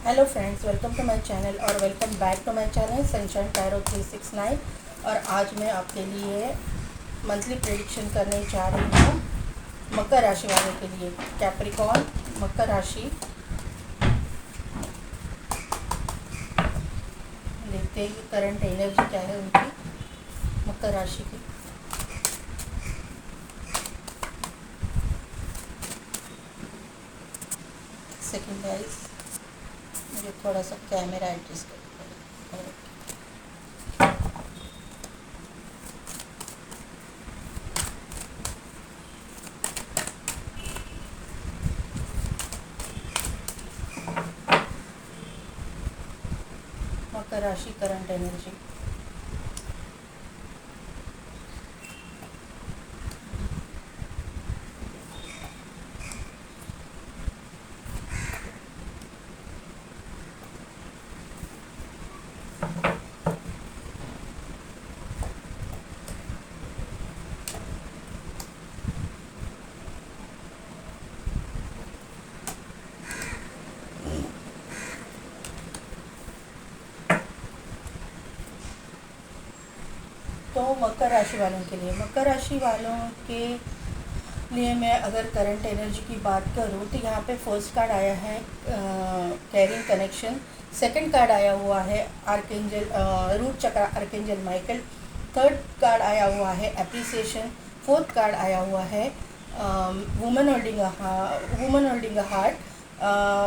Hello friends, welcome to my channel और welcome back to my channel sunshine tarot 369। और आज मैं आपके लिए मंथली प्रेडिक्शन करने जा रही हूँ मकर राशि वालों के लिए। कैप्रिकॉर्न मकर राशि, देखते हैं कि करंट एनर्जी क्या है उनकी मकर राशि की। सेकंड गाइस, मुझे थोड़ा सा कैमरा एडजस्ट करना पड़ेगा। मकर राशि करंट एनर्जी। तो मकर राशि वालों के लिए, मकर राशि वालों के लिए मैं अगर करंट एनर्जी की बात करूँ तो यहाँ पे फर्स्ट कार्ड आया है कैरिंग कनेक्शन। सेकंड कार्ड आया हुआ है archangel root chakra archangel Michael. Third card आया हुआ है एप्रिसिएशन। फोर्थ कार्ड आया हुआ है woman holding a heart.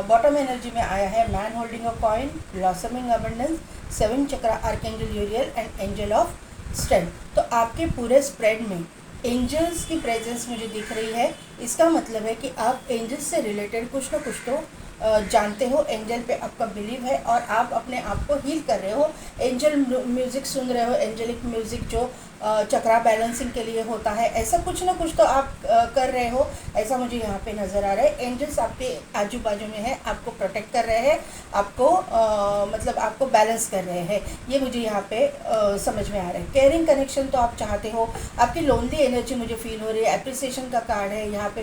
Bottom energy में आया है man holding a coin, blossoming abundance, seven chakra archangel Uriel and angel of strength. तो आपके पूरे स्प्रेड में एंजल्स की प्रेजेंस मुझे दिख रही है। इसका मतलब है कि आप एंजल्स से रिलेटेड कुछ ना कुछ तो जानते हो, एंजल पे आपका बिलीव है और आप अपने आप को हील कर रहे हो। एंजल म्यूज़िक सुन रहे हो, एंजलिक म्यूज़िक जो चक्रा बैलेंसिंग के लिए होता है, ऐसा कुछ ना कुछ तो आप कर रहे हो, ऐसा मुझे यहाँ पे नज़र आ रहा है। एंजल्स आपके आजू बाजू में है, आपको प्रोटेक्ट कर रहे हैं, आपको मतलब आपको बैलेंस कर रहे हैं, ये मुझे यहाँ पे समझ में आ रहा है। केयरिंग कनेक्शन तो आप चाहते हो, आपकी लोनली एनर्जी मुझे फील हो रही है। एप्रिसिएशन का कार्ड है यहाँ पे,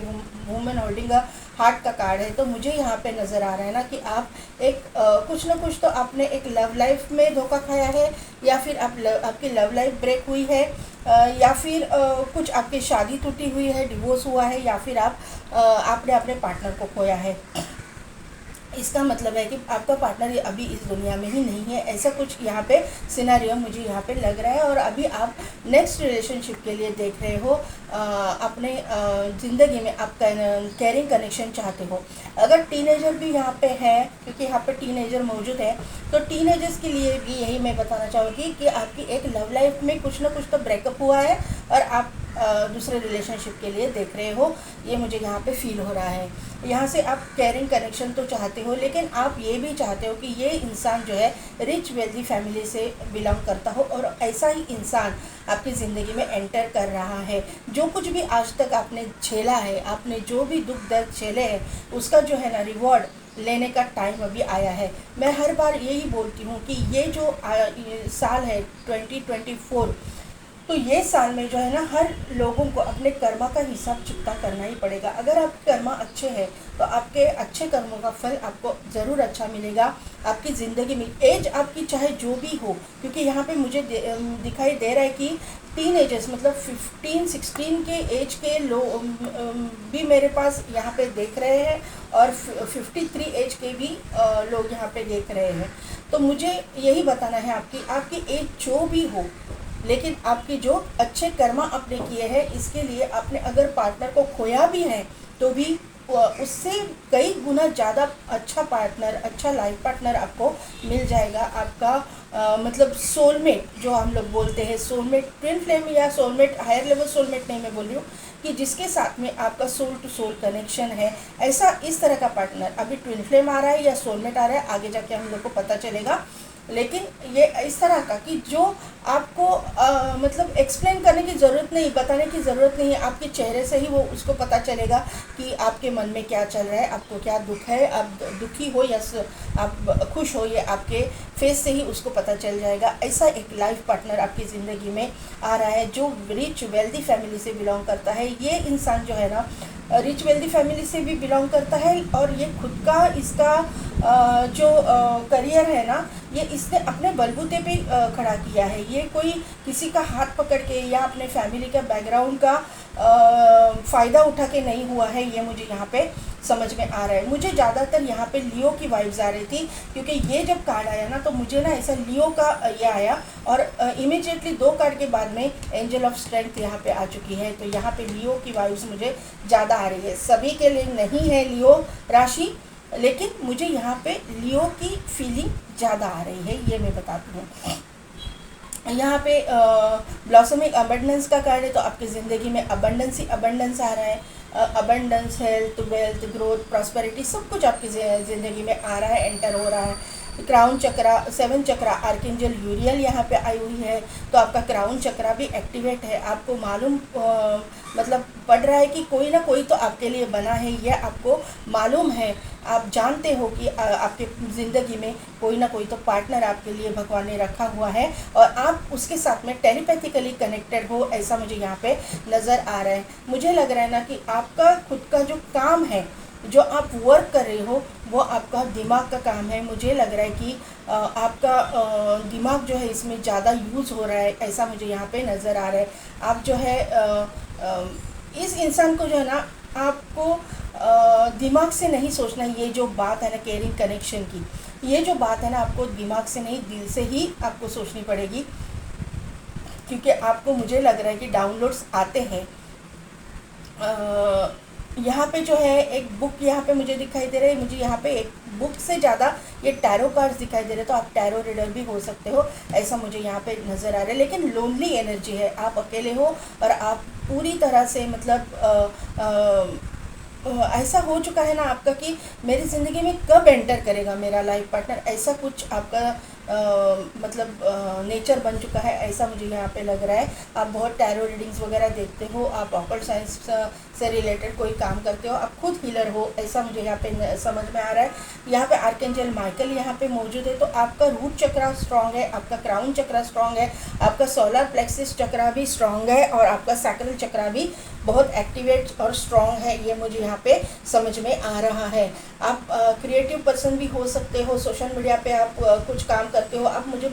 वुमेन होल्डिंग अ हार्ट का कार्ड है। तो मुझे यहाँ पे नज़र आ रहा है ना कि आप एक कुछ ना कुछ तो आपने एक लव लाइफ में धोखा खाया है, या फिर आपकी लव लाइफ ब्रेक हुई है, या फिर कुछ आपकी शादी टूटी हुई है, डिवोर्स हुआ है, या फिर आपने अपने पार्टनर को खोया है। इसका मतलब है कि आपका पार्टनर अभी इस दुनिया में ही नहीं है, ऐसा कुछ यहाँ पे सिनेरियो मुझे यहाँ पे लग रहा है। और अभी आप नेक्स्ट रिलेशनशिप के लिए देख रहे हो, अपने ज़िंदगी में आप कैरिंग कनेक्शन चाहते हो। अगर टीनेजर भी यहाँ पे है, क्योंकि यहाँ पे टीनेजर मौजूद है, तो टीनेजर्स के लिए भी यही मैं बताना चाहूँगी कि आपकी एक लव लाइफ में कुछ ना कुछ तो ब्रेकअप हुआ है और आप दूसरे रिलेशनशिप के लिए देख रहे हो, ये मुझे यहाँ पे फील हो रहा है। यहाँ से आप कैरिंग कनेक्शन तो चाहते हो, लेकिन आप ये भी चाहते हो कि ये इंसान जो है रिच वेल्दी फैमिली से बिलोंग करता हो और ऐसा ही इंसान आपकी ज़िंदगी में एंटर कर रहा है। जो कुछ भी आज तक आपने झेला है, आपने जो भी दुख दर्द झेले हैं, उसका जो है ना रिवॉर्ड लेने का टाइम अभी आया है। मैं हर बार यही बोलती हूँ कि ये जो साल है 2024, तो ये साल में जो है ना हर लोगों को अपने कर्मा का हिसाब चुकता करना ही पड़ेगा। अगर आपके कर्मा अच्छे हैं तो आपके अच्छे कर्मों का फल आपको ज़रूर अच्छा मिलेगा आपकी ज़िंदगी में। एज आपकी चाहे जो भी हो, क्योंकि यहाँ पे मुझे दिखाई दे रहा है कि टीन एजेस मतलब 15-16 के एज के लोग भी मेरे पास यहाँ पे देख रहे हैं और 53 एज के भी लोग यहाँ पे देख रहे हैं। तो मुझे यही बताना है आपकी एज जो भी हो, लेकिन आपके जो अच्छे कर्मा आपने किए हैं, इसके लिए आपने अगर पार्टनर को खोया भी है तो भी उससे कई गुना ज़्यादा अच्छा पार्टनर, अच्छा लाइफ पार्टनर आपको मिल जाएगा। आपका मतलब सोलमेट जो हम लोग बोलते हैं, सोलमेट ट्विन फ्लेम या सोलमेट हायर लेवल सोलमेट नहीं, मैं बोल रही हूँ कि जिसके साथ में आपका सोल टू सोल कनेक्शन है, ऐसा इस तरह का पार्टनर। अभी ट्विन फ्लेम आ रहा है या सोलमेट आ रहा है, आगे जाके हम लोग को पता चलेगा, लेकिन ये इस तरह का कि जो आपको मतलब एक्सप्लेन करने की ज़रूरत नहीं, बताने की ज़रूरत नहीं है, आपके चेहरे से ही वो उसको पता चलेगा कि आपके मन में क्या चल रहा है, आपको क्या दुख है, आप दुखी हो या आप खुश हो, ये आपके फेस से ही उसको पता चल जाएगा। ऐसा एक लाइफ पार्टनर आपकी ज़िंदगी में आ रहा है जो रिच वेल्दी फैमिली से बिलोंग करता है। ये इंसान जो है ना रिच वेल्दी फैमिली से भी बिलोंग करता है और ये खुद का इसका जो करियर है ना, ये इसने अपने बलबूते पे खड़ा किया है। ये कोई किसी का हाथ पकड़ के या अपने फैमिली का बैकग्राउंड का फ़ायदा उठा के नहीं हुआ है, ये मुझे यहाँ पे समझ में आ रहा है। मुझे ज़्यादातर यहाँ पे लियो की वाइब्स आ रही थी, क्योंकि ये जब कार्ड आया ना तो मुझे ना ऐसा लियो का ये आया, और इमीडिएटली 2 कार्ड के बाद में एंजल ऑफ स्ट्रेंथ यहाँ पे आ चुकी है। तो यहाँ पे लियो की वाइब्स मुझे ज़्यादा आ रही है। सभी के लिए नहीं है लियो राशि, लेकिन मुझे यहाँ पे लियो की फीलिंग ज़्यादा आ रही है, ये मैं बताती हूँ। यहाँ पे ब्लॉसमिंग अबंडेंस का कार्ड है, तो आपकी ज़िंदगी में अबंडेंस ही अबंडेंस आ रहा है। Abundance, health, wealth, growth, prosperity सब कुछ आपकी ज़िंदगी में आ रहा है, एंटर हो रहा है। क्राउन चक्रा, 7 चक्रा, आर्कएंजल यूरियल यहाँ पे आई हुई है, तो आपका क्राउन चक्रा भी एक्टिवेट है। आपको मालूम मतलब पड़ रहा है कि कोई ना कोई तो आपके लिए बना है, यह आपको मालूम है। आप जानते हो कि आपके ज़िंदगी में कोई ना कोई तो पार्टनर आपके लिए भगवान ने रखा हुआ है, और आप उसके साथ में टेलीपैथिकली कनेक्टेड हो, ऐसा मुझे यहाँ पे नज़र आ रहा है। मुझे लग रहा है ना कि आपका खुद का जो काम है, जो आप वर्क कर रहे हो, वो आपका दिमाग का काम है। मुझे लग रहा है कि आपका दिमाग जो है इसमें ज़्यादा यूज़ हो रहा है, ऐसा मुझे यहाँ पे नज़र आ रहा है। आप जो है इस इंसान को जो है ना, आपको दिमाग से नहीं सोचना। ये जो बात है ना केयरिंग कनेक्शन की, ये जो बात है ना, आपको दिमाग से नहीं दिल से ही आपको सोचनी पड़ेगी, क्योंकि आपको मुझे लग रहा है कि डाउनलोड्स आते हैं। यहाँ पे जो है एक बुक यहाँ पे मुझे दिखाई दे रहा है। मुझे यहाँ पे एक बुक से ज़्यादा ये टैरो कार्ड्स दिखाई दे रहे हैं, तो आप टैरो रीडर भी हो सकते हो, ऐसा मुझे यहाँ पे नज़र आ रहा है। लेकिन लोनली एनर्जी है, आप अकेले हो, और आप पूरी तरह से मतलब ऐसा हो चुका है ना आपका कि मेरी ज़िंदगी में कब एंटर करेगा मेरा लाइफ पार्टनर, ऐसा कुछ आपका मतलब नेचर बन चुका है, ऐसा मुझे यहाँ पे लग रहा है। आप बहुत टैरो रीडिंग्स वगैरह देखते हो, आप ऑकल्ट साइंस से रिलेटेड कोई काम करते हो, आप खुद हीलर हो, ऐसा मुझे यहाँ पे समझ में आ रहा है। यहाँ पे आर्कएंजल माइकल यहाँ पे मौजूद है, तो आपका रूट चक्रा स्ट्रांग है, आपका क्राउन चक्रा स्ट्रांग है, आपका सोलर प्लेक्सिस चक्रा भी स्ट्रांग है, और आपका सैक्रल चक्रा भी बहुत एक्टिवेट और स्ट्रांग है, ये मुझे यहाँ पे समझ में आ रहा है। आप क्रिएटिव पर्सन भी हो सकते हो, सोशल मीडिया पे आप कुछ काम करते हो, आप मुझे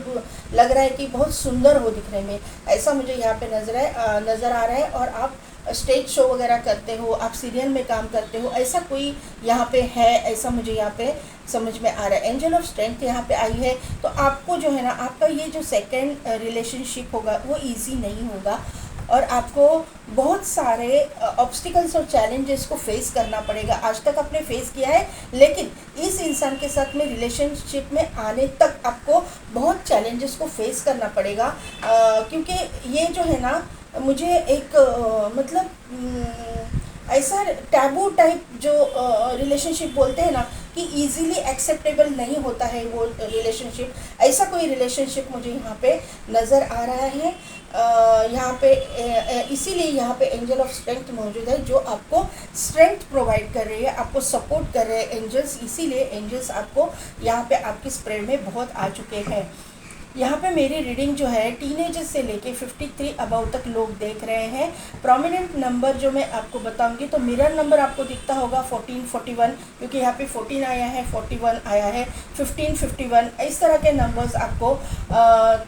लग रहा है कि बहुत सुंदर हो दिखने में, ऐसा मुझे यहाँ पे नज़र आ रहा है। और आप स्टेज शो वगैरह करते हो, आप सीरियल में काम करते हो, ऐसा कोई यहाँ पे है, ऐसा मुझे यहाँ पे समझ में आ रहा है। एंजल ऑफ स्ट्रेंथ यहाँ पे आई है, तो आपको जो है ना, आपका ये जो सेकेंड रिलेशनशिप होगा वो ईजी नहीं होगा, और आपको बहुत सारे ऑब्स्टिकल्स और चैलेंजेस को फेस करना पड़ेगा। आज तक आपने फेस किया है, लेकिन इस इंसान के साथ में रिलेशनशिप में आने तक आपको बहुत चैलेंजेस को फेस करना पड़ेगा, क्योंकि ये जो है ना, मुझे एक मतलब ऐसा टैबू टाइप जो रिलेशनशिप बोलते हैं ना, कि इजीली एक्सेप्टेबल नहीं होता है वो रिलेशनशिप, ऐसा कोई रिलेशनशिप मुझे यहाँ पे नज़र आ रहा है। यहाँ पे इसीलिए यहाँ पे एंजल ऑफ स्ट्रेंथ मौजूद है, जो आपको स्ट्रेंथ प्रोवाइड कर रही है, आपको सपोर्ट कर रहे हैं एंजल्स, इसीलिए एंजल्स आपको यहाँ पे आपकी स्प्रेड में बहुत आ चुके हैं। यहाँ पे मेरी रीडिंग जो है टीनेजर्स से लेके 53 अबाउ तक लोग देख रहे हैं। प्रोमिनेंट नंबर जो मैं आपको बताऊंगी, तो मिरर नंबर आपको दिखता होगा 1441, क्योंकि यहाँ पे 14 आया है, 41 आया है, 15 51, इस तरह के नंबर्स आपको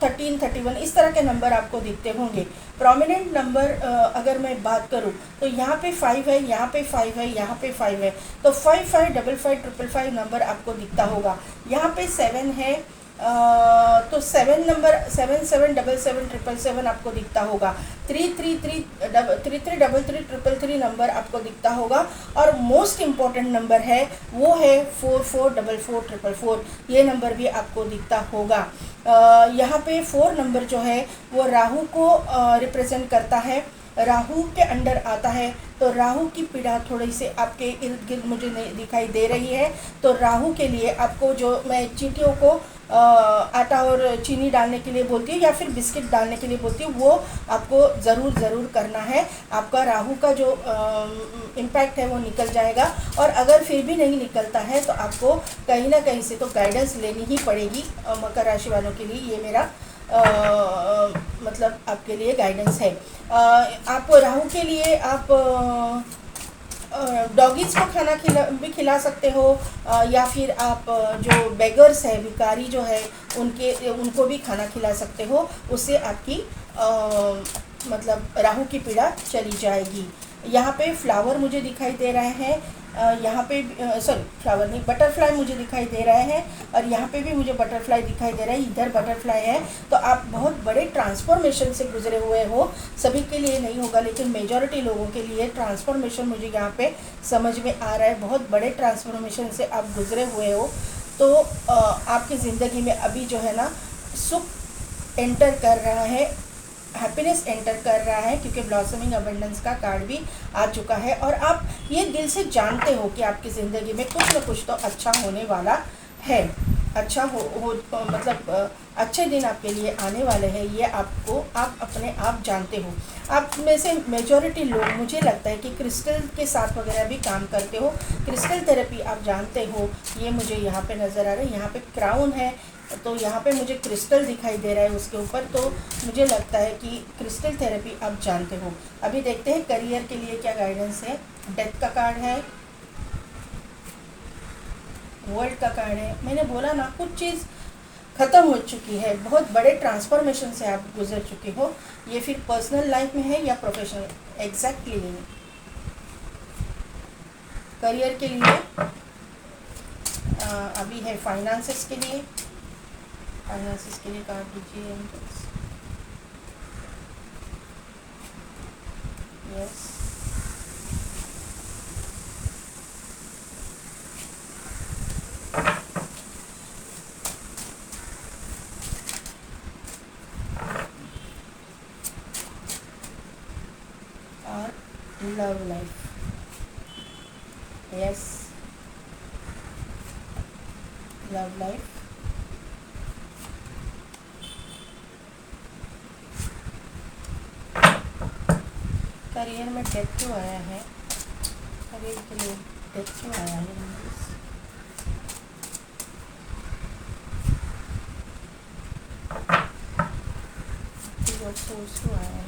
13 31 इस तरह के नंबर आपको दिखते होंगे। प्रोमिनेंट नंबर अगर मैं बात करूँ, तो यहाँ पे 5 है, यहाँ पे 5 है, यहाँ पे 5 है, तो 5 5 5 5 5 नंबर आपको दिखता होगा। यहाँ पे 7 है, तो 7 नंबर 7 7 7 7 7 आपको दिखता होगा। 3 3 3 3 3 3 3 3 नंबर आपको दिखता होगा, और मोस्ट इम्पॉर्टेंट नंबर है वो है 4 4 4 4 4 4, ये नंबर भी आपको दिखता होगा। यहाँ पे 4 नंबर जो है वो राहु को रिप्रेजेंट करता है, राहु के अंडर आता है, तो राहु की पीड़ा थोड़ी सी आपके इर्द गिर्द मुझे दिखाई दे रही है। तो राहु के लिए आपको, जो मैं चींटियों को आटा और चीनी डालने के लिए बोलती हूँ, या फिर बिस्किट डालने के लिए बोलती हूँ, वो आपको ज़रूर करना है। आपका राहु का जो इम्पैक्ट है वो निकल जाएगा, और अगर फिर भी नहीं निकलता है तो आपको कहीं ना कहीं से तो गाइडेंस लेनी ही पड़ेगी मकर राशि वालों के लिए। ये मेरा मतलब आपके लिए गाइडेंस है। आप राहु के लिए आप डॉगीज़ को खाना खिला सकते हो, या फिर आप जो बेगर्स है, भिखारी जो है, उनको भी खाना खिला सकते हो। उससे आपकी मतलब राहु की पीड़ा चली जाएगी। यहाँ पे फ्लावर मुझे दिखाई दे रहे हैं, यहाँ पे सॉरी फ्लावर नहीं, बटरफ्लाई मुझे दिखाई दे रहे हैं, और यहाँ पे भी मुझे बटरफ्लाई दिखाई दे रहा है, इधर बटरफ्लाई है। तो आप बहुत बड़े ट्रांसफॉर्मेशन से गुजरे हुए हो। सभी के लिए नहीं होगा, लेकिन मेजॉरिटी लोगों के लिए ट्रांसफॉर्मेशन मुझे यहाँ पे समझ में आ रहा है। बहुत बड़े ट्रांसफॉर्मेशन से आप गुजरे हुए हो। तो आपकी ज़िंदगी में अभी जो है ना सुख एंटर कर रहा है, हैप्पीनेस एंटर कर रहा है, क्योंकि ब्लॉसमिंग अबंडेंस का कार्ड भी आ चुका है। और आप ये दिल से जानते हो कि आपकी ज़िंदगी में कुछ न कुछ तो अच्छा होने वाला है, अच्छा हो मतलब अच्छे दिन आपके लिए आने वाले हैं। ये आप अपने आप जानते हो। आप में से मेजॉरिटी लोग, मुझे लगता है कि क्रिस्टल के साथ वगैरह भी काम करते हो, क्रिस्टल थेरेपी आप जानते हो। ये मुझे यहाँ पे नज़र आ रहा है। यहाँ पे क्राउन है, तो यहाँ पे मुझे क्रिस्टल दिखाई दे रहा है उसके ऊपर। तो मुझे लगता है कि क्रिस्टल थेरेपी आप जानते हो। अभी देखते हैं करियर के लिए क्या गाइडेंस है। डेथ का कार्ड है, वर्ल्ड का कार्ड है। मैंने बोला ना, कुछ चीज़ ख़त्म हो चुकी है, बहुत बड़े ट्रांसफॉर्मेशन से आप गुजर चुके हो। ये फिर पर्सनल लाइफ में है या प्रोफेशनल, एग्जैक्टली करियर के लिए अभी है, फाइनेंसेस के लिए, फाइनेंसेस के लिए कार्ड दीजिए। यस, और love life, yes, love life. Career में डेथ क्यों आया है, करियर के लिए डेथ क्यों आया है, सोर्स क्यों आया है।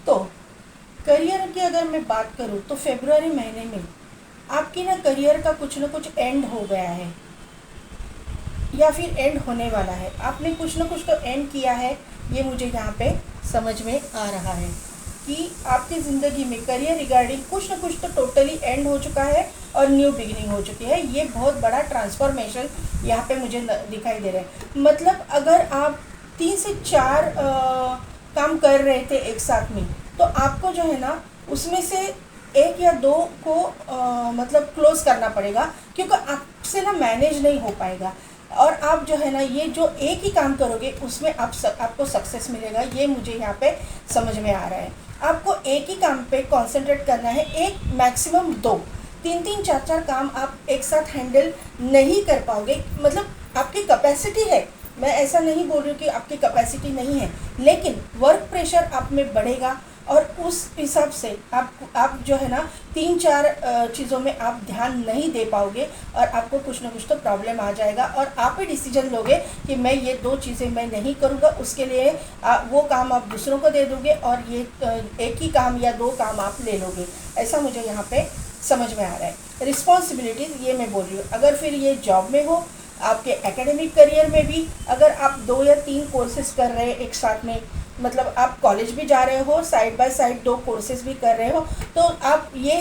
तो करियर की अगर मैं बात करूँ तो फरवरी महीने में आपकी ना करियर का कुछ ना कुछ एंड हो गया है, या फिर एंड होने वाला है। आपने कुछ ना कुछ तो एंड किया है, ये मुझे यहाँ पे समझ में आ रहा है कि आपकी ज़िंदगी में करियर रिगार्डिंग कुछ ना कुछ तो टोटली एंड हो चुका है और न्यू बिगिनिंग हो चुकी है। ये बहुत बड़ा ट्रांसफॉर्मेशन यहाँ पे मुझे दिखाई दे रहा है। मतलब अगर आप 3 से 4 काम कर रहे थे एक साथ में, तो आपको जो है ना उसमें से 1 या 2 को मतलब क्लोज करना पड़ेगा, क्योंकि आपसे ना मैनेज नहीं हो पाएगा। और आप जो है ना ये जो एक ही काम करोगे उसमें आपको सक्सेस मिलेगा, ये मुझे यहाँ पे समझ में आ रहा है। आपको एक ही काम पे कंसंट्रेट करना है, एक मैक्सिमम 2, 3-3, 4-4 काम आप एक साथ हैंडल नहीं कर पाओगे। मतलब आपकी कैपेसिटी है, मैं ऐसा नहीं बोल रही हूँ कि आपकी कैपेसिटी नहीं है, लेकिन वर्क प्रेशर आप में बढ़ेगा और उस हिसाब से आप जो है ना 3-4 चीज़ों में आप ध्यान नहीं दे पाओगे और आपको कुछ ना कुछ तो प्रॉब्लम आ जाएगा। और आप ही डिसीजन लोगे कि मैं ये 2 चीज़ें मैं नहीं करूँगा, उसके लिए वो काम आप दूसरों को दे दोगे और ये एक ही काम या 2 काम आप ले लोगे। ऐसा मुझे यहाँ पे समझ में आ रहा है। रिस्पॉन्सिबिलिटीज़ ये मैं बोल रही हूँ। अगर फिर ये जॉब में हो, आपके एकेडमिक करियर में भी अगर आप 2 या 3 कोर्सेज कर रहे हैं एक साथ में, मतलब आप कॉलेज भी जा रहे हो, साइड बाय साइड 2 कोर्सेज भी कर रहे हो, तो आप ये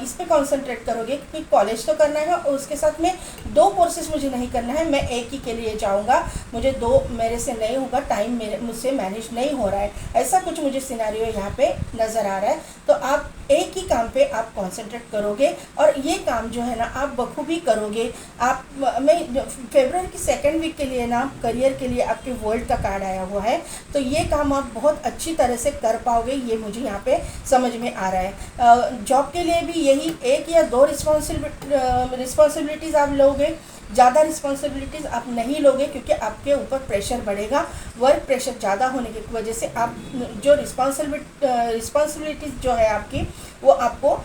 इस पे कंसंट्रेट करोगे कि कॉलेज तो करना है और उसके साथ में 2 कोर्सेज मुझे नहीं करना है, मैं एक ही के लिए जाऊंगा, मुझे 2 मेरे से नहीं होगा, टाइम मुझसे मैनेज नहीं हो रहा है। ऐसा कुछ मुझे सिनेरियो यहाँ पे नज़र आ रहा है। तो आप एक ही काम पे आप कंसंट्रेट करोगे और ये काम जो है ना आप बखूबी करोगे। आप मैं फरवरी की 2nd वीक के लिए ना करियर के लिए आपके वर्ल्ड का कार्ड आया हुआ है, तो ये काम आप बहुत अच्छी तरह से कर पाओगे, ये मुझे यहाँ पे समझ में आ रहा है। जॉब के लिए भी यही 1 या 2 रिस्पॉन्सिबिलिटीज़ आप लोगे, ज़्यादा रिस्पॉन्सिबिलिटीज़ आप नहीं लोगे, क्योंकि आपके ऊपर प्रेशर बढ़ेगा। वर्क प्रेशर ज़्यादा होने की वजह से आप जो रिस्पॉन्सिबिलिटीज़ जो है आपकी, वो आपको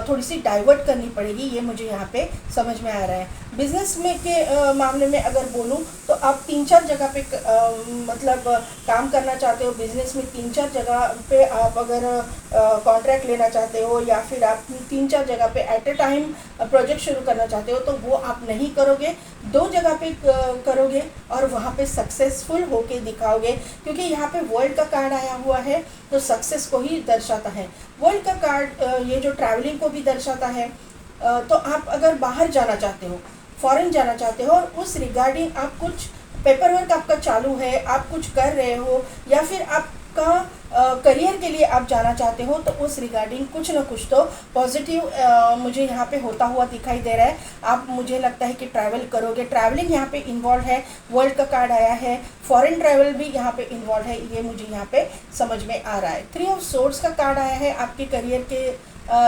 थोड़ी सी डाइवर्ट करनी पड़ेगी, ये मुझे यहाँ पे समझ में आ रहा है। बिजनेस में के मामले में अगर बोलूँ तो आप 3-4 जगह पे मतलब काम करना चाहते हो। बिजनेस में 3-4 जगह पे आप अगर कॉन्ट्रैक्ट लेना चाहते हो या फिर आप 3-4 जगह पे एट ए टाइम प्रोजेक्ट शुरू करना चाहते हो, तो वो आप नहीं करोगे, 2 जगह पे करोगे और वहाँ पे सक्सेसफुल होके दिखाओगे। क्योंकि यहाँ पे वर्ल्ड का कार्ड आया हुआ है तो सक्सेस को ही दर्शाता है। वर्ल्ड का कार्ड ये जो ट्रैवलिंग को भी दर्शाता है। तो आप अगर बाहर जाना चाहते हो, फॉरेन जाना चाहते हो और उस रिगार्डिंग आप कुछ पेपर वर्क आपका चालू है, आप कुछ कर रहे हो या फिर आपका करियर के लिए आप जाना चाहते हो, तो उस रिगार्डिंग कुछ ना कुछ तो पॉजिटिव मुझे यहाँ पे होता हुआ दिखाई दे रहा है। आप मुझे लगता है कि ट्रैवल करोगे, ट्रैवलिंग यहाँ पे इन्वॉल्व है। वर्ल्ड का कार्ड आया है, फॉरेन ट्रैवल भी यहाँ पे इन्वॉल्व है, ये मुझे यहाँ पे समझ में आ रहा है। 3 ऑफ सोर्ड्स का कार्ड आया है आपके करियर के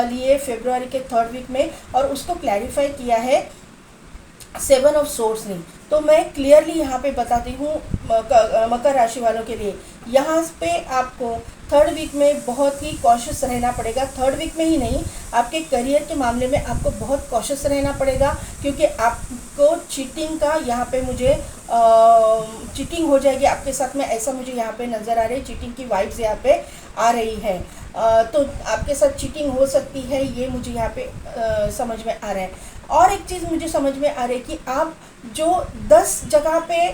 लिए फरवरी के 3rd वीक में, और उसको क्लैरिफाई किया है 7 ऑफ सोर्ड्स ने। तो मैं क्लियरली यहाँ पे बताती हूँ मकर राशि वालों के लिए, यहाँ पे आपको 3rd वीक में बहुत ही कॉशियस रहना पड़ेगा। 3rd वीक में ही नहीं, आपके करियर के मामले में आपको बहुत कॉशियस रहना पड़ेगा, क्योंकि आपको चीटिंग का यहाँ पे मुझे चीटिंग हो जाएगी आपके साथ में, ऐसा मुझे यहाँ पे नज़र आ रही है। चीटिंग की वाइब्स यहाँ पे आ रही है, तो आपके साथ चीटिंग हो सकती है, ये मुझे यहाँ पे समझ में आ रहा है। और एक चीज़ मुझे समझ में आ रही है कि आप जो 10 जगह पे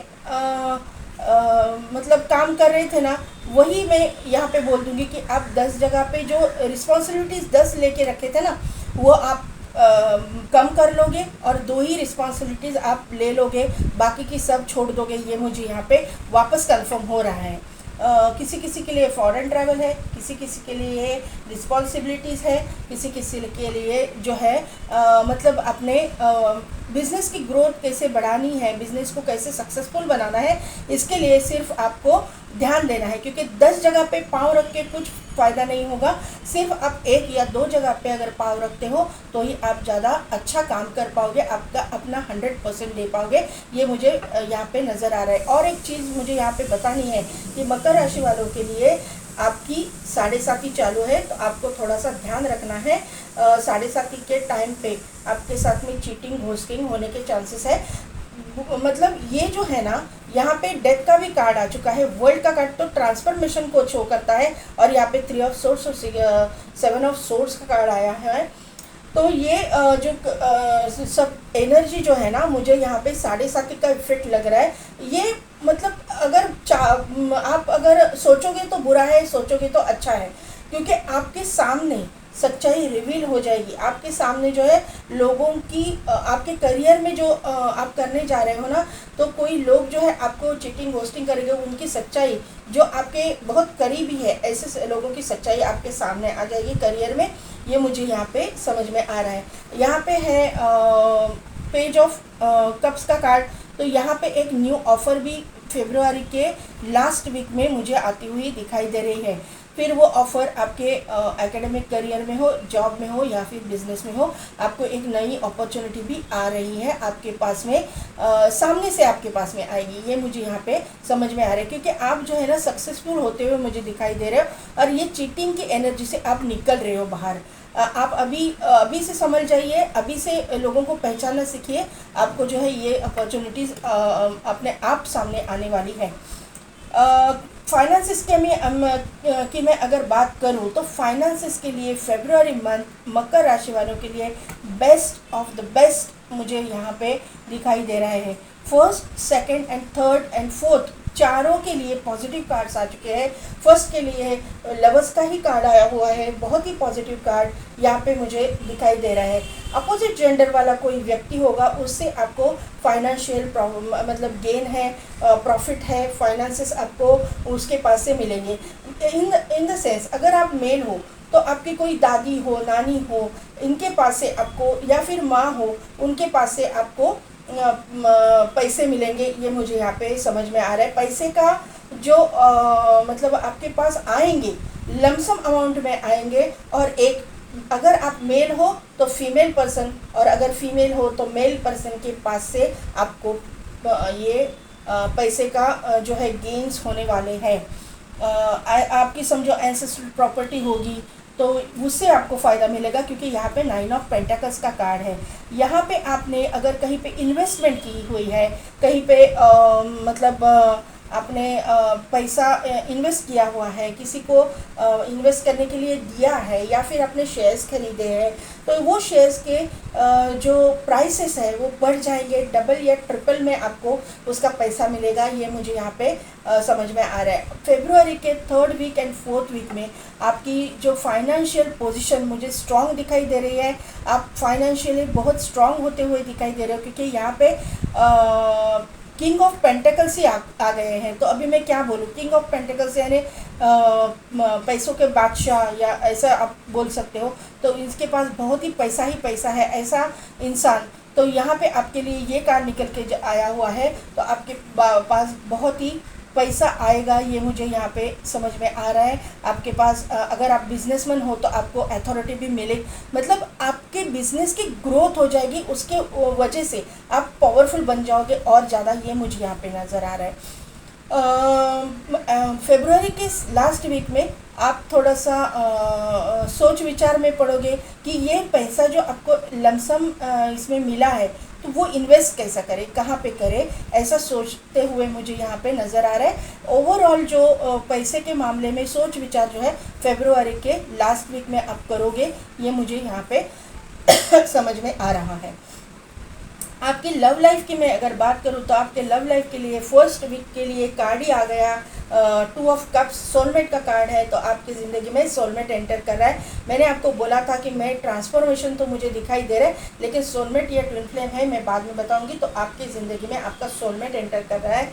मतलब काम कर रहे थे ना, वही मैं यहाँ पे बोल दूँगी कि आप 10 जगह पे जो रिस्पॉन्सिबिलिटीज़ 10 लेके रखे थे ना, वो आप कम कर लोगे और 2 ही रिस्पॉन्सिबिलिटीज़ आप ले लोगे, बाकी की सब छोड़ दोगे। ये मुझे यहाँ पे वापस कंफर्म हो रहा है। किसी किसी के लिए फॉरेन ट्रैवल है, किसी किसी के लिए रिस्पॉन्सिबिलिटीज़ है, किसी किसी के लिए जो है मतलब अपने बिज़नेस की ग्रोथ कैसे बढ़ानी है, बिज़नेस को कैसे सक्सेसफुल बनाना है, इसके लिए सिर्फ आपको ध्यान देना है। क्योंकि 10 जगह पे पाँव रख के कुछ फ़ायदा नहीं होगा, सिर्फ आप 1 या 2 जगह पे अगर पाँव रखते हो तो ही आप ज़्यादा अच्छा काम कर पाओगे, आपका अपना 100% दे पाओगे, ये मुझे यहाँ पे नज़र आ रहा है। और एक चीज़ मुझे यहाँ पे बतानी है कि मकर राशि वालों के लिए आपकी 7.5 चालू है, तो आपको थोड़ा सा ध्यान रखना है। 7.5 के टाइम पे आपके साथ में चीटिंग घोस्टिंग होने के चांसेस है। मतलब ये जो है ना, यहाँ पे डेथ का भी कार्ड आ चुका है। वर्ल्ड का कार्ड तो ट्रांसफॉर्मेशन को शो करता है, और यहाँ पे 3 ऑफ सोर्ड्स और 7 ऑफ सोर्ड्स का कार्ड आया है। तो ये जो सब एनर्जी जो है ना, मुझे यहाँ पे 7.5 का इफेक्ट लग रहा है। ये मतलब अगर आप अगर सोचोगे तो बुरा है, सोचोगे तो अच्छा है, क्योंकि आपके सामने सच्चाई रिवील हो जाएगी। आपके सामने जो है लोगों की आपके करियर में जो आप करने जा रहे हो ना, तो कोई लोग जो है आपको चीटिंग घोस्टिंग करेंगे, उनकी सच्चाई जो आपके बहुत करीबी है, ऐसे लोगों की सच्चाई आपके सामने आ जाएगी करियर में, ये मुझे यहाँ पे समझ में आ रहा है। यहाँ पे है पेज ऑफ कप्स का कार्ड, तो यहाँ पे एक न्यू ऑफ़र भी फरवरी के लास्ट वीक में मुझे आती हुई दिखाई दे रही है। फिर वो ऑफ़र आपके एकेडमिक करियर में हो, जॉब में हो या फिर बिजनेस में हो, आपको एक नई अपॉर्चुनिटी भी आ रही है आपके पास में, सामने से आपके पास में आएगी, ये मुझे यहाँ पे समझ में आ रहा है। क्योंकि आप जो है ना सक्सेसफुल होते हुए मुझे दिखाई दे रहे हो, और ये चीटिंग की एनर्जी से आप निकल रहे हो बाहर। आप अभी से समझ जाइए, अभी से लोगों को पहचानना सीखिए, आपको जो है ये अपॉर्चुनिटीज़ अपने आप सामने आने वाली है। फाइनेंसिस के में की मैं अगर बात करूं, तो फाइनेंसिस के लिए फरवरी मंथ मकर राशि वालों के लिए बेस्ट ऑफ द बेस्ट मुझे यहाँ पे दिखाई दे रहा है। 1st, 2nd and 3rd and 4th चारों के लिए पॉजिटिव कार्ड्स आ चुके हैं। फर्स्ट के लिए लवर्स का ही कार्ड आया हुआ है, बहुत ही पॉजिटिव कार्ड यहाँ पे मुझे दिखाई दे रहा है। अपोजिट जेंडर वाला कोई व्यक्ति होगा, उससे आपको फाइनेंशियल मतलब गेन है, प्रॉफिट है, फाइनेंसेस आपको उसके पास से मिलेंगे। इन द सेंस अगर आप मेल हो तो आपकी कोई दादी हो, नानी हो, इनके पास से आपको, या फिर माँ हो, उनके पास से आपको पैसे मिलेंगे, ये मुझे यहाँ पे समझ में आ रहा है। पैसे का जो मतलब आपके पास आएंगे, लमसम अमाउंट में आएंगे, और एक अगर आप मेल हो तो फीमेल पर्सन, और अगर फीमेल हो तो मेल पर्सन के पास से आपको ये पैसे का जो है गेन्स होने वाले हैं। आपकी समझो एंसेस्ट्रल प्रॉपर्टी होगी, तो उससे आपको फ़ायदा मिलेगा, क्योंकि यहाँ पे 9 ऑफ पेंटाकल्स का कार्ड है। यहाँ पे आपने अगर कहीं पे इन्वेस्टमेंट की हुई है, कहीं पे मतलब आपने पैसा इन्वेस्ट किया हुआ है, किसी को इन्वेस्ट करने के लिए दिया है, या फिर आपने शेयर्स खरीदे हैं, तो वो शेयर्स के जो प्राइसेस है वो बढ़ जाएंगे, डबल या ट्रिपल में आपको उसका पैसा मिलेगा। ये मुझे यहाँ पे समझ में आ रहा है। फेब्रुअरी के 3rd week and 4th week में आपकी जो फाइनेंशियल पोजीशन मुझे स्ट्रांग दिखाई दे रही है। आप फाइनेंशियली बहुत स्ट्रांग होते हुए दिखाई दे रहे हो, क्योंकि यहाँ पे किंग ऑफ पेंटिकल्स ही आ गए हैं। तो अभी मैं क्या बोलूँ, किंग ऑफ पेंटिकल्स यानी पैसों के बादशाह, या ऐसा आप बोल सकते हो। तो इसके पास बहुत ही पैसा है, ऐसा इंसान। तो यहाँ पे आपके लिए ये कार्ड निकल के आया हुआ है। तो आपके पास बहुत ही पैसा आएगा, ये मुझे यहाँ पे समझ में आ रहा है। आपके पास अगर आप बिजनेसमैन हो तो आपको अथॉरिटी भी मिले, मतलब आपके बिजनेस की ग्रोथ हो जाएगी, उसके वजह से आप पावरफुल बन जाओगे और ज़्यादा, ये मुझे यहाँ पे नज़र आ रहा है। फेब्रुअरी के लास्ट वीक में आप थोड़ा सा सोच विचार में पड़ोगे कि ये पैसा जो आपको लमसम इसमें मिला है, तो वो इन्वेस्ट कैसा करे, कहाँ पे करे, ऐसा सोचते हुए मुझे यहाँ पे नज़र आ रहा है। ओवरऑल जो पैसे के मामले में सोच विचार जो है फेब्रुअरी के लास्ट वीक में आप करोगे, ये मुझे यहाँ पे समझ में आ रहा है। आपकी लव लाइफ की मैं अगर बात करूँ तो आपके लव लाइफ के लिए फर्स्ट वीक के लिए कार्ड ही आ गया, 2 ऑफ कप्स, सोलमेट का कार्ड है। तो आपकी ज़िंदगी में सोलमेट एंटर कर रहा है। मैंने आपको बोला था कि मैं ट्रांसफॉर्मेशन तो मुझे दिखाई दे रहा है, लेकिन सोलमेट या ट्विन फ्लेम है, मैं बाद में बताऊंगी। तो आपकी ज़िंदगी में आपका सोलमेट एंटर कर रहा है।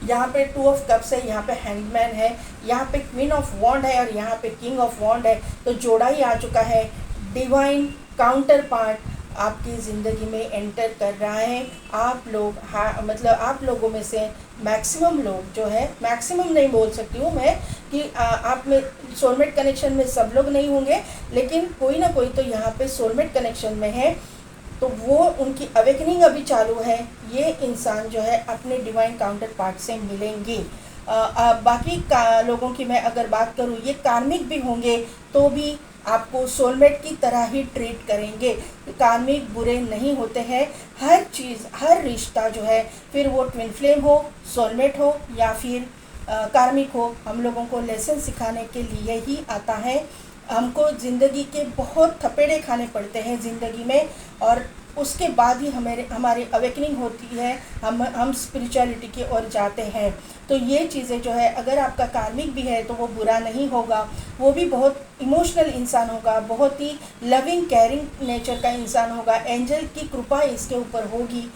यहाँ पे 2 ऑफ कप्स है, यहाँ पे हैंगमैन है, यहाँ पे क्वीन ऑफ वॉन्ड है और यहाँ पे किंग ऑफ वॉन्ड है। तो जोड़ा ही आ चुका है। डिवाइन काउंटर पार्ट आपकी ज़िंदगी में एंटर कर रहा है। आप लोग मतलब आप लोगों में से मैक्सिमम लोग जो है, मैक्सिमम नहीं बोल सकती हूँ मैं कि आप में सोलमेट कनेक्शन में सब लोग नहीं होंगे, लेकिन कोई ना कोई तो यहाँ पे सोलमेट कनेक्शन में है। तो वो उनकी अवेकनिंग अभी चालू है। ये इंसान जो है अपने डिवाइन काउंटर पार्ट से मिलेंगे। बाकी लोगों की मैं अगर बात करूँ, ये कार्मिक भी होंगे तो भी आपको सोलमेट की तरह ही ट्रीट करेंगे। कार्मिक बुरे नहीं होते हैं। हर चीज़, हर रिश्ता जो है, फिर वो ट्विन फ्लेम हो, सोलमेट हो या फिर कार्मिक हो, हम लोगों को लेसन सिखाने के लिए ही आता है। हमको ज़िंदगी के बहुत थपेड़े खाने पड़ते हैं ज़िंदगी में, और उसके बाद ही हमारी अवेकनिंग होती है, हम स्पिरिचुअलिटी की ओर जाते हैं। तो ये चीज़ें जो है, अगर आपका कार्मिक भी है तो वो बुरा नहीं होगा, वो भी बहुत इमोशनल इंसान होगा, बहुत ही लविंग केयरिंग नेचर का इंसान होगा। एंजल की कृपा इसके ऊपर होगी।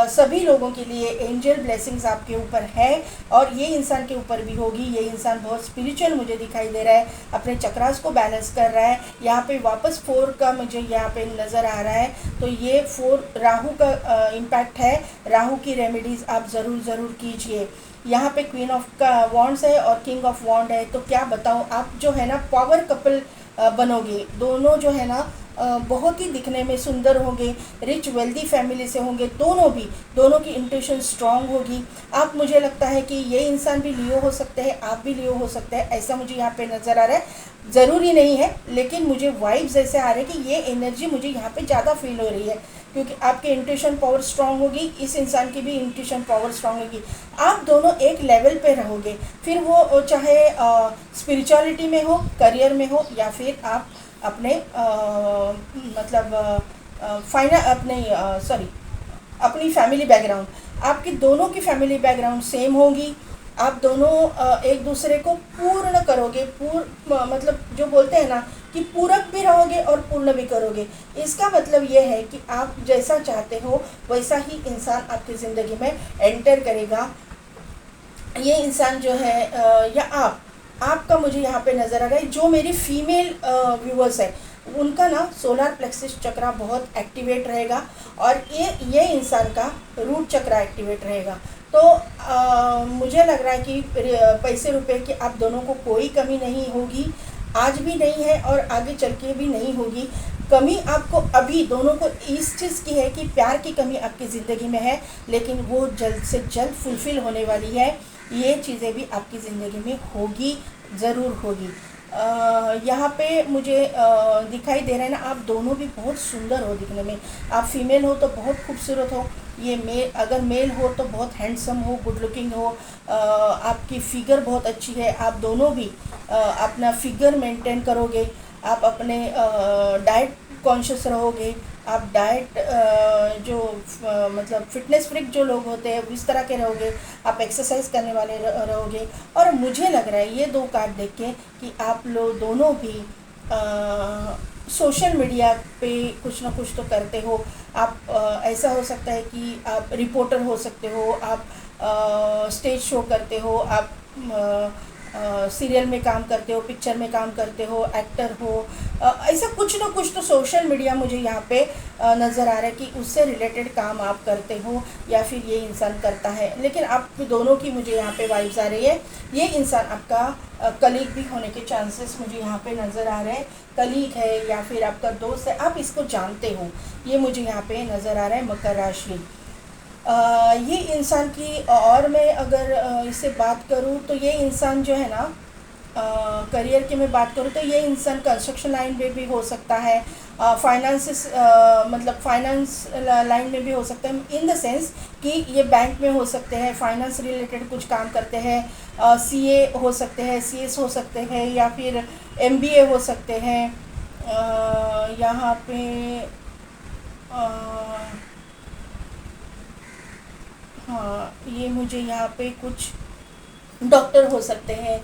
सभी लोगों के लिए एंजल ब्लेसिंग्स आपके ऊपर है और ये इंसान के ऊपर भी होगी। ये इंसान बहुत स्पिरिचुअल मुझे दिखाई दे रहा है, अपने चक्रास को बैलेंस कर रहा है। यहाँ पे वापस 4 का मुझे यहाँ पे नज़र आ रहा है। तो ये 4 राहु का इम्पैक्ट है। राहु की रेमेडीज़ आप ज़रूर कीजिए। यहाँ पे क्वीन ऑफ का वॉन्ड्स है और किंग ऑफ वॉन्ड है। तो क्या बताऊँ, आप जो है ना पावर कपल बनोगे। दोनों जो है ना बहुत ही दिखने में सुंदर होंगे, रिच वेल्दी फैमिली से होंगे। दोनों की इंट्यूशन स्ट्रांग होगी। आप, मुझे लगता है कि ये इंसान भी लियो हो सकते हैं, आप भी लियो हो सकते हैं, ऐसा मुझे यहाँ पे नज़र आ रहा है। ज़रूरी नहीं है, लेकिन मुझे वाइब्स ऐसे आ रहे हैं कि ये एनर्जी मुझे यहाँ पे ज़्यादा फील हो रही है, क्योंकि आपकी इंट्यूशन पावर स्ट्रांग होगी, इस इंसान की भी इंट्यूशन पावर स्ट्रांग होगी। आप दोनों एक लेवल पे रहोगे, फिर वो चाहे स्पिरिचुअलिटी में हो, करियर में हो, या फिर आप अपने अपनी फैमिली बैकग्राउंड, आपकी दोनों की फैमिली बैकग्राउंड सेम होगी। आप दोनों एक दूसरे को पूर्ण करोगे, मतलब जो बोलते हैं ना कि पूरक भी रहोगे और पूर्ण भी करोगे। इसका मतलब ये है कि आप जैसा चाहते हो वैसा ही इंसान आपकी ज़िंदगी में एंटर करेगा। ये इंसान जो है या आपका मुझे यहाँ पे नज़र आ रहा है। जो मेरी फीमेल व्यूवर्स है उनका ना सोलर प्लेक्सिस चक्रा बहुत एक्टिवेट रहेगा, और ये इंसान का रूट चक्रा एक्टिवेट रहेगा। तो मुझे लग रहा है कि पैसे रुपए की आप दोनों को कोई कमी नहीं होगी, आज भी नहीं है और आगे चल के भी नहीं होगी। कमी आपको अभी दोनों को इस चीज़ की है कि प्यार की कमी आपकी ज़िंदगी में है, लेकिन वो जल्द से जल्द फुलफ़िल होने वाली है। ये चीज़ें भी आपकी ज़िंदगी में होगी, ज़रूर होगी। यहाँ पे मुझे दिखाई दे रहा है ना, आप दोनों भी बहुत सुंदर हो दिखने में। आप फीमेल हो तो बहुत खूबसूरत हो, ये मेल अगर मेल हो तो बहुत हैंडसम हो, गुड लुकिंग हो, आपकी फ़िगर बहुत अच्छी है। आप दोनों भी अपना फिगर मेंटेन करोगे, आप अपने डाइट कॉन्शियस रहोगे, आप डाइट मतलब फिटनेस फ्रिक जो लोग होते हैं इस तरह के रहोगे, आप एक्सरसाइज करने वाले रहोगे। और मुझे लग रहा है ये दो कार्ड देख के कि आप लोग दोनों भी सोशल मीडिया पे कुछ ना कुछ तो करते हो। आप ऐसा हो सकता है कि आप रिपोर्टर हो सकते हो, आप स्टेज शो करते हो, आप सीरियल में काम करते हो, पिक्चर में काम करते हो, एक्टर हो, ऐसा कुछ ना कुछ तो सोशल मीडिया मुझे यहाँ पे नज़र आ रहा है कि उससे रिलेटेड काम आप करते हो या फिर ये इंसान करता है। लेकिन आप दोनों की मुझे यहाँ पे वाइब्स आ रही है। ये इंसान आपका कलीग भी होने के चांसेस मुझे यहाँ पे नज़र आ रहे हैं। कलीग है या फिर आपका दोस्त है, आप इसको जानते हो, ये मुझे यहाँ पे नज़र आ रहा है। मकर राशि, ये इंसान की, और मैं अगर इससे बात करूँ तो ये इंसान जो है ना, करियर की मैं बात करूँ तो ये इंसान कंस्ट्रक्शन लाइन में भी हो सकता है, फाइनेंस मतलब फाइनेंस लाइन में भी हो सकता है, इन द सेंस कि ये बैंक में हो सकते हैं, फाइनेंस रिलेटेड कुछ काम करते हैं, सीए हो सकते हैं, सीएस हो सकते हैं, या फिर एमबीए हो सकते हैं। यहाँ पे हाँ, ये मुझे यहाँ पे कुछ डॉक्टर हो सकते हैं,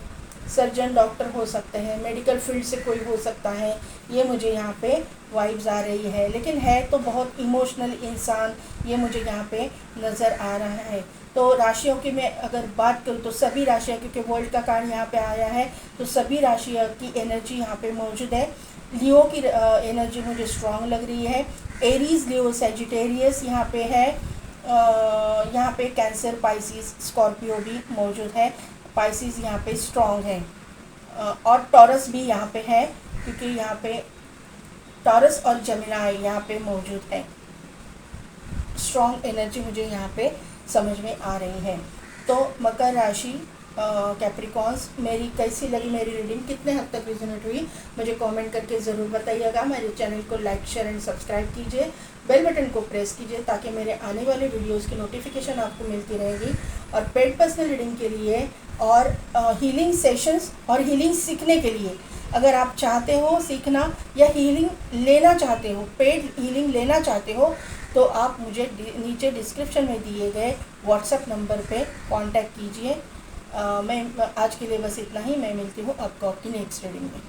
सर्जन डॉक्टर हो सकते हैं, मेडिकल फील्ड से कोई हो सकता है, ये मुझे यहाँ पे वाइब्स आ रही है। लेकिन है तो बहुत इमोशनल इंसान, ये मुझे यहाँ पे नज़र आ रहा है। तो राशियों की मैं अगर बात करूँ तो सभी राशियाँ, क्योंकि वर्ल्ड का कार्ड यहाँ पे आया है तो सभी राशियों की एनर्जी यहाँ पे मौजूद है। लियो की एनर्जी मुझे स्ट्रॉन्ग लग रही है। एरीज, लियो, सैजिटेरियस यहाँ पे है। यहाँ पे कैंसर, पाइसिस, स्कॉर्पियो भी मौजूद है। पाइसिस यहाँ पे स्ट्रॉन्ग है, और टॉरस भी यहाँ पे है, क्योंकि यहाँ पे टॉरस और जमिनाई यहाँ पे मौजूद है। स्ट्रॉन्ग एनर्जी मुझे यहाँ पे समझ में आ रही है। तो मकर राशि, कैप्रिकॉन्स, मेरी कैसी लगी मेरी रीडिंग, कितने हद तक रिजोनेट हुई, मुझे कमेंट करके ज़रूर बताइएगा। मेरे चैनल को लाइक, शेयर एंड सब्सक्राइब कीजिए, बेल बटन को प्रेस कीजिए ताकि मेरे आने वाले वीडियोस की नोटिफिकेशन आपको मिलती रहेगी। और पेड पर्सनल रीडिंग के लिए और हीलिंग सेशंस और हीलिंग सीखने के लिए, अगर आप चाहते हो सीखना या हीलिंग लेना चाहते हो, पेड हीलिंग लेना चाहते हो, तो आप मुझे नीचे डिस्क्रिप्शन में दिए गए व्हाट्सएप नंबर पे कांटेक्ट कीजिए। मैं आज के लिए बस इतना ही। मैं मिलती हूँ आपको आपकी नेक्स्ट रीडिंग में।